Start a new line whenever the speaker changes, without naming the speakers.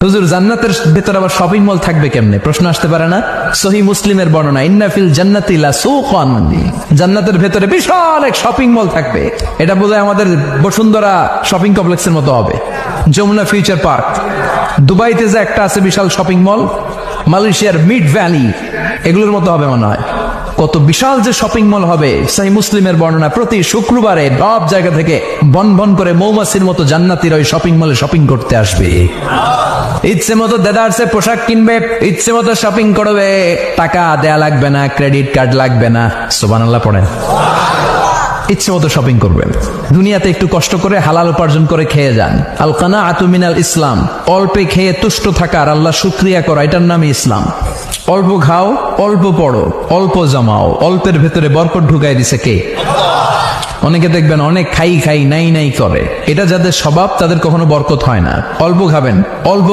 হুজুর জান্নাতের ভেতর আবার শপিং মল থাকবে কেমনে? প্রশ্ন আসতে পারে না? সহিহ মুসলিমের বর্ণনা, ইন্না ফিল জান্নাতি লাসুকান, জান্নাতের ভেতরে বিশাল এক শপিং মল থাকবে। এটা বোধহয় আমাদের বসুন্ধরা শপিং কমপ্লেক্সের মতো হবে, যমুনা ফিউচার পার্ক। দুবাইতে যে একটা আছে বিশাল শপিং মল, মালয়েশিয়ার মিড ভ্যালি, এগুলোর মতো হবে মনে হয়। কত বিশাল যে শপিং মল হবে। সহিহ মুসলিমের বর্ণনা, প্রতি শুক্রবারে সব জায়গা থেকে বন বন করে মৌমাছির মতো জান্নাতীরা ওই শপিং মলে শপিং করতে আসবে। ইচ্ছে মতো দেদারসে পোশাক কিনবে, ইচ্ছে মতো শপিং করবে, টাকা দেয়া লাগবে না, ক্রেডিট কার্ড লাগবে না। সুবহানাল্লাহ পড়েন। ইচ্ছে মতো শপিং করবেন। দুনিয়াতে একটু কষ্ট করে হালাল উপার্জন করে খেয়ে যান। আল কানাআতু মিনাল ইসলাম, অল্পে খেয়ে তুষ্ট থাকা আর আল্লাহ শুকরিয়া করা, এটার নামই ইসলাম। অল্প খাও, অল্প পড়ো, অল্প জমাও, অল্পের ভেতরে বরকত ঢুকাই দিছে কে? অনেকে দেখবেন অনেক খাই খাই নাই নাই করে, এটা যাদের স্বভাব তাদের কখনো বরকত হয় না। অল্প খাবেন, অল্প